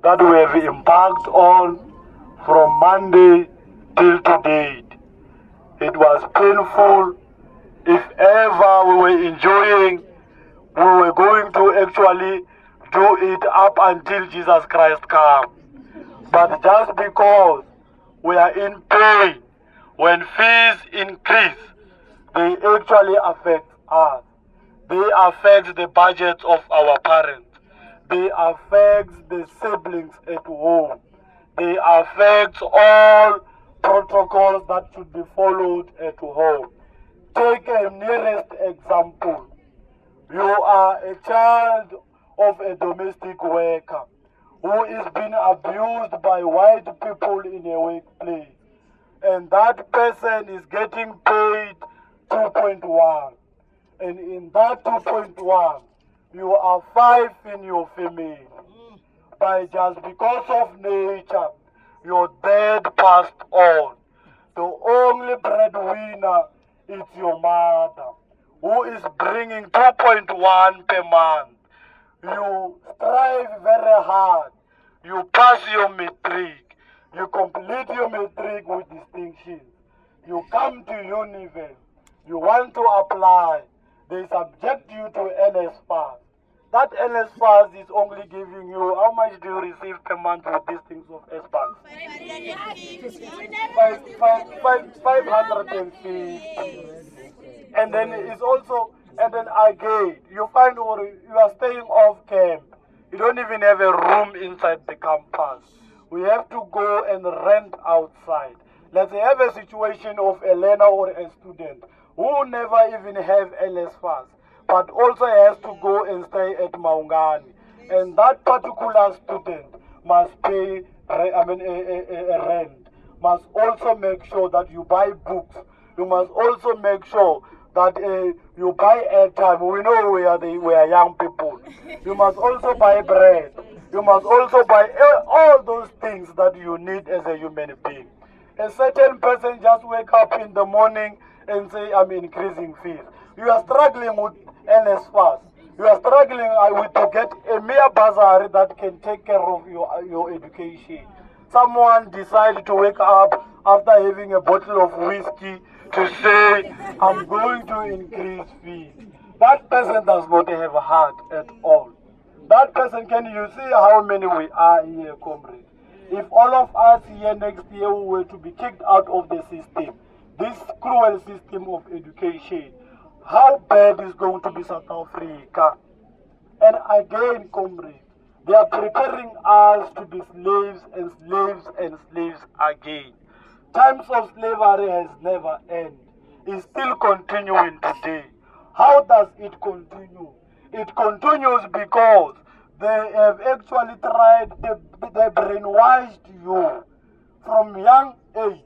that we have embarked on from Monday till today. It was painful. If ever we were enjoying, we were going to actually do it up until Jesus Christ comes. But just because we are in pain, when fees increase, they actually affect us. They affect the budgets of our parents. They affect the siblings at home. They affect all protocols that should be followed at home. Take a nearest example. You are a child of a domestic worker who is being abused by white people in a workplace. And that person is getting paid 2.1. And in that 2.1, you are 5 in your family. By just because of nature, your dad passed on. The only breadwinner is your mother, who is bringing 2.1 per month. You strive very hard. You pass your matric. You complete your matric with distinction. You come to Univen. You want to apply. They subject you to NSFAS. That NSFAS is only giving you, how much do you receive per month with these things of SBANs? 550. And then it's also, and then again, you find you are staying off camp. You don't even have a room inside the campus. We have to go and rent outside. Let's have a situation of a learner or a student who never even have NSFAS, but also has to go and stay at Maungani. And that particular student must pay a rent, must also make sure that you buy books. You must also make sure that you buy airtime. We know we are young people. You must also buy bread. You must also buy all those things that you need as a human being. A certain person just wake up in the morning and say, I'm increasing fees. You are struggling with NSFAS. You are struggling with to get a mere bursary that can take care of your education. Someone decided to wake up after having a bottle of whiskey to say, I'm going to increase fees. That person does not have a heart at all. That person, can you see how many we are here, comrade? If all of us here next year were to be kicked out of the system, this cruel system of education, how bad is going to be South Africa? And again, comrade, they are preparing us to be slaves and slaves and slaves again. Times of slavery has never ended. It's still continuing today. How does it continue? It continues because they have actually tried, they brainwashed you from young age.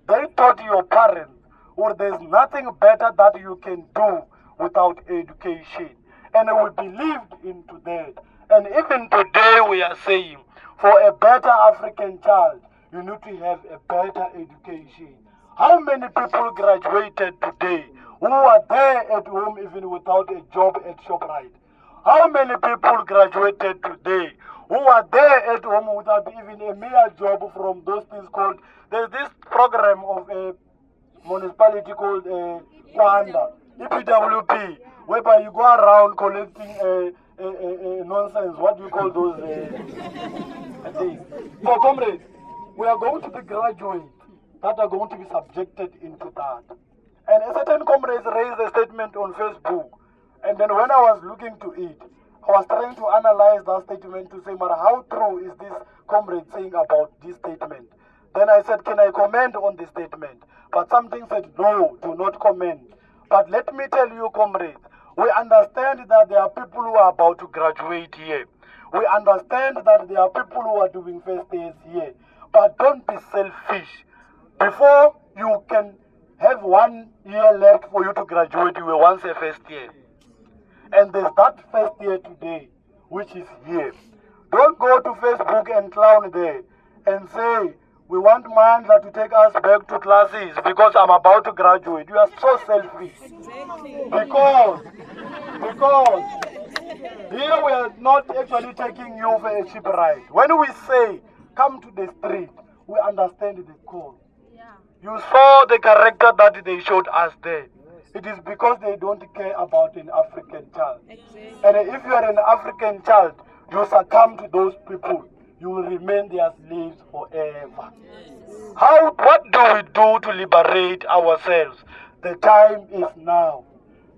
They taught your parents, or there's nothing better that you can do without education. And we believed into that. And even today we are saying, for a better African child, you need to have a better education. How many people graduated today who are there at home even without a job at ShopRite? How many people graduated today who are there at home without even a mere job from those things called, there's this program of a municipality called Kwanda, EPWP, whereby you go around collecting nonsense, what do you call those things? So comrades, we are going to be graduates that are going to be subjected into that. And a certain comrades raised a statement on Facebook. And then when I was looking to it, I was trying to analyze that statement to say, but how true is this comrade saying about this statement? Then I said, can I comment on this statement? But something said, no, do not comment. But let me tell you, comrades, we understand that there are people who are about to graduate here. We understand that there are people who are doing first years here. But don't be selfish. Before you can have 1 year left for you to graduate, you were once a first year. And there's that first year today, which is here. Don't go to Facebook and clown there and say, we want Mandla to take us back to classes because I'm about to graduate. You are so selfish. Because Here we are not actually taking you for a cheap ride. When we say, come to the street, we understand the call. You saw the character that they showed us there. It is because they don't care about an African child. And if you are an African child, you succumb to those people. You will remain their slaves forever. What do we do to liberate ourselves? The time is now.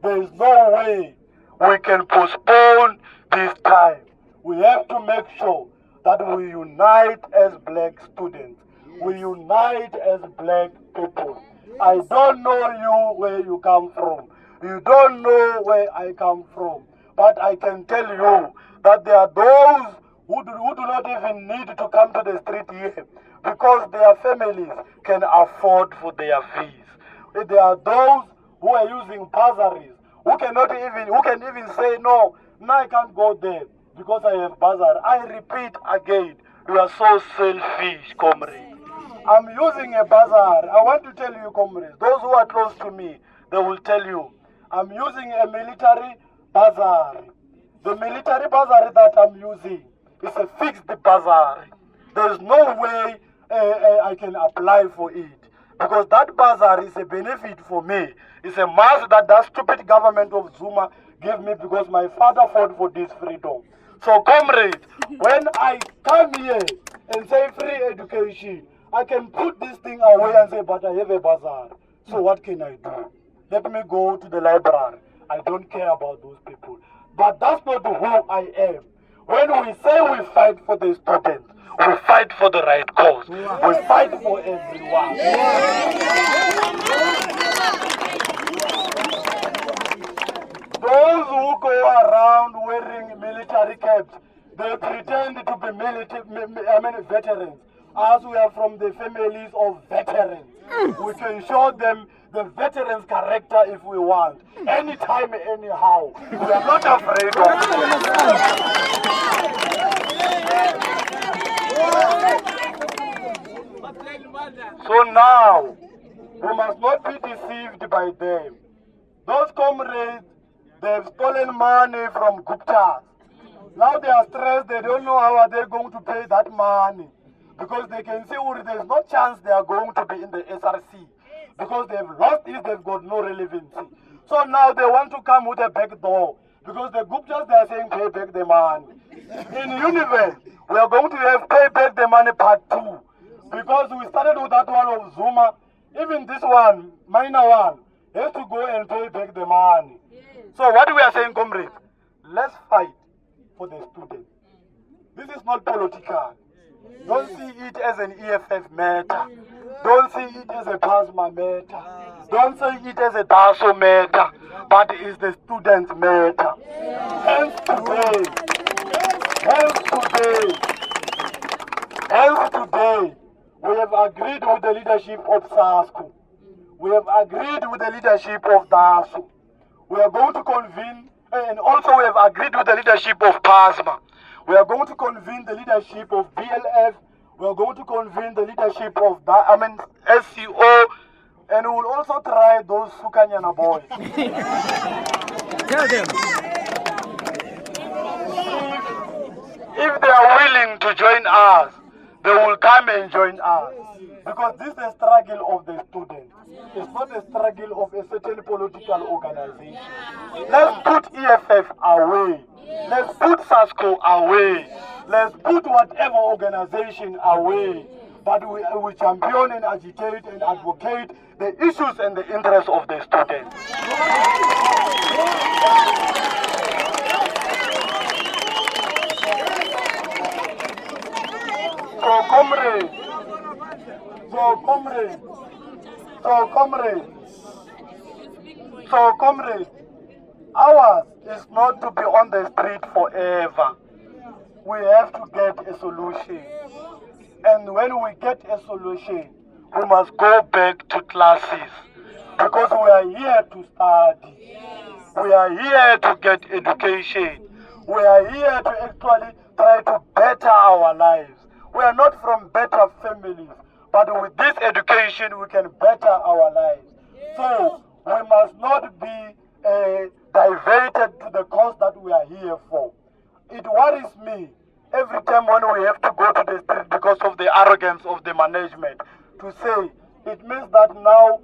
There is no way we can postpone this time. We have to make sure that we unite as black students. We unite as black people. I don't know you where you come from. You don't know where I come from. But I can tell you that there are those who do not even need to come to the street here because their families can afford for their fees. There are those who are using bursaries, who can even say, no, I can't go there because I have bursary. I repeat again, you are so selfish, comrade. I'm using a bursary. I want to tell you, comrades, those who are close to me, they will tell you, I'm using a military bursary. The military bursary that I'm using is a fixed bursary. There's no way I can apply for it because that bursary is a benefit for me. It's a mask that stupid government of Zuma gave me because my father fought for this freedom. So, comrades, when I come here and say free education, I can put this thing away and say, but I have a bursary. So what can I do? Let me go to the library. I don't care about those people. But that's not who I am. When we say we fight for the students, we fight for the right cause. We fight for everyone. Those who go around wearing military caps, they pretend to be veterans. As we are from the families of veterans, we can show them the veterans' character if we want. Anytime, anyhow. We are not afraid of them. So now, we must not be deceived by them. Those comrades, they've stolen money from Guptas. Now they are stressed, they don't know how are they going to pay that money. Because they can see there's no chance they are going to be in the SRC. Because they've lost it, they've got no relevancy. So now they want to come with a back door. Because the Guptas, they are saying pay back the money. In Univen, we are going to have pay back the money part 2. Because we started with that one of Zuma. Even this one, minor one, has to go and pay back the money. So what we are saying, comrades, let's fight for the students. This is not political. Don't see it as an EFF matter. Don't see it as a PASMA matter. Don't see it as a DASO matter. But it is the students' matter. Hence today, we have agreed with the leadership of SASCO. We have agreed with the leadership of DASO. We are going to convene, and also we have agreed with the leadership of PASMA. We are going to convene the leadership of BLF. We are going to convene the leadership of SCO. And we will also try those Sukanyana boys. Tell them. If they are willing to join us, they will come and join us. Because this is the struggle of the students. It's not a struggle of a certain political organization. Let's put EFF away. Let's put SASCO away. Let's put whatever organization away. But we champion and agitate and advocate the issues and the interests of the students. So comrades, ours is not to be on the street forever. We have to get a solution. And when we get a solution, we must go back to classes. Because we are here to study. We are here to get education. We are here to actually try to better our lives. We are not from better families. But with this education, we can better our lives. So, we must not be diverted to the cause that we are here for. It worries me every time when we have to go to the street because of the arrogance of the management to say it means that now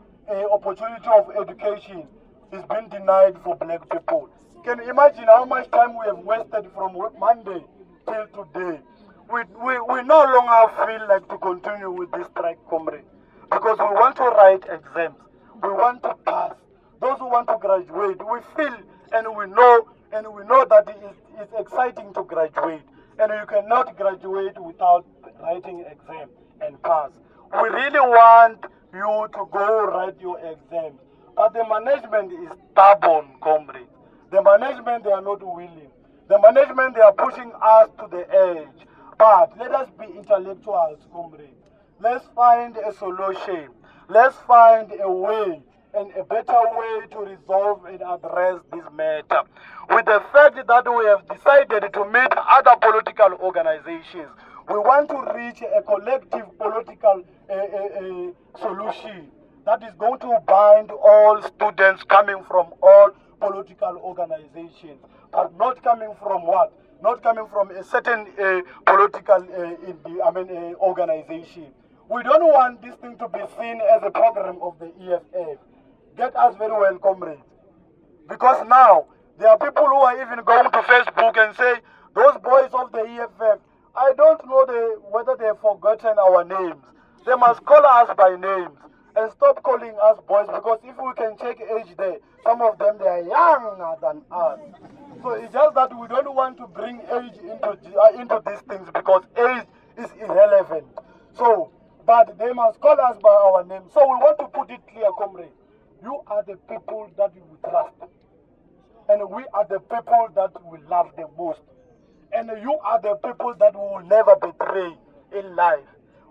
opportunity of education is being denied for black people. Can you imagine how much time we have wasted from Monday till today? We no longer feel like to continue with this strike, comrade, because we want to write exams, we want to pass. Those who want to graduate, we feel and we know that it's exciting to graduate, and you cannot graduate without writing exam and pass. We really want you to go write your exams, but the management is stubborn, comrade. The management, they are not willing. The management, they are pushing us to the edge. But let us be intellectuals, comrade. Let's find a solution. Let's find a way and a better way to resolve and address this matter. With the fact that we have decided to meet other political organizations, we want to reach a collective political solution that is going to bind all students coming from all political organizations, but not coming from what? Not coming from a certain political organization. We don't want this thing to be seen as a program of the EFF. Get us very well, comrades. Because now, there are people who are even going to Facebook and say, those boys of the EFF, I don't know whether they have forgotten our names. They must call us by names and stop calling us boys, because if we can check age there, some of them, they are younger than us. So it's just that we don't want to bring age into these things because age is irrelevant. So, but they must call us by our name. So we want to put it clear, comrade. You are the people that we trust. And we are the people that we love the most. And you are the people that we will never betray in life.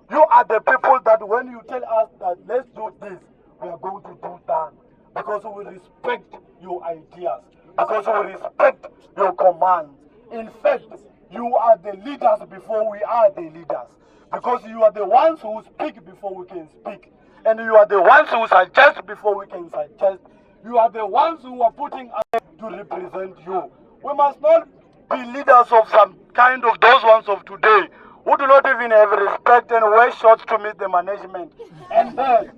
You are the people that when you tell us that let's do this, we are going to do that. Because we respect your ideas. Because we respect your commands. In fact, you are the leaders before we are the leaders. Because you are the ones who speak before we can speak. And you are the ones who suggest before we can suggest. You are the ones who are putting us to represent you. We must not be leaders of some kind of those ones of today who do not even have respect and wear shorts to meet the management. And then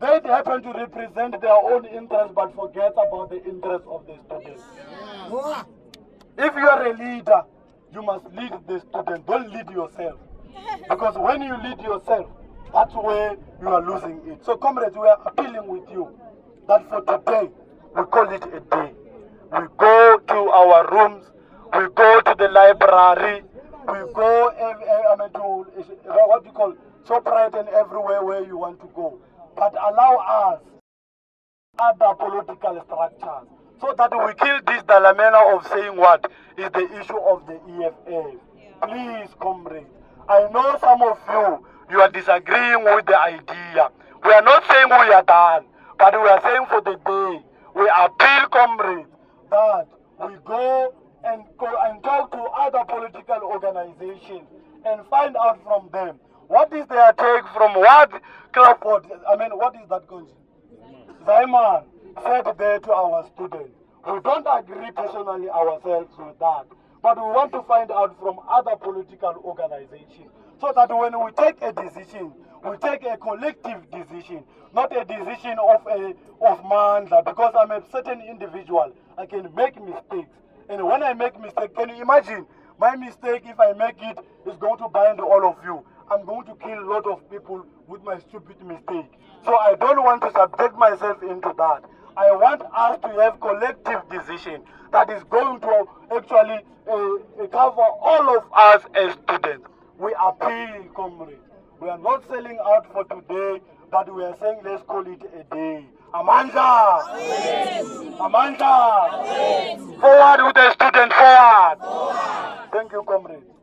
they happen to represent their own interests but forget about the interests of the students. If you are a leader, you must lead the student. Don't lead yourself. Because when you lead yourself, that's where you are losing it. So comrades, we are appealing with you that for today, we call it a day. We go to our rooms, we go to the library, we go to what you call ShopRite and everywhere where you want to go. But allow us other political structures so that we kill this dilemma of saying what is the issue of the EFF. Please, comrades, I know some of you are disagreeing with the idea. We are not saying we are done, but we are saying for the day, we appeal, comrades, that we go and talk to other political organizations and find out from them what is their take from what Crawford, what is that called? Simon said there to our students. We don't agree personally ourselves with that, but we want to find out from other political organizations so that when we take a decision, we take a collective decision, not a decision of Mandla, because I'm a certain individual. I can make mistakes. And when I make mistakes, can you imagine my mistake, if I make it, is going to bind all of you. I'm going to kill a lot of people with my stupid mistake. So I don't want to subject myself into that. I want us to have collective decision that is going to actually cover all of us as students. We appeal, comrades. We are not selling out for today, but we are saying let's call it a day. Amanda! Amanda! Forward with the student, forward! Thank you, comrades.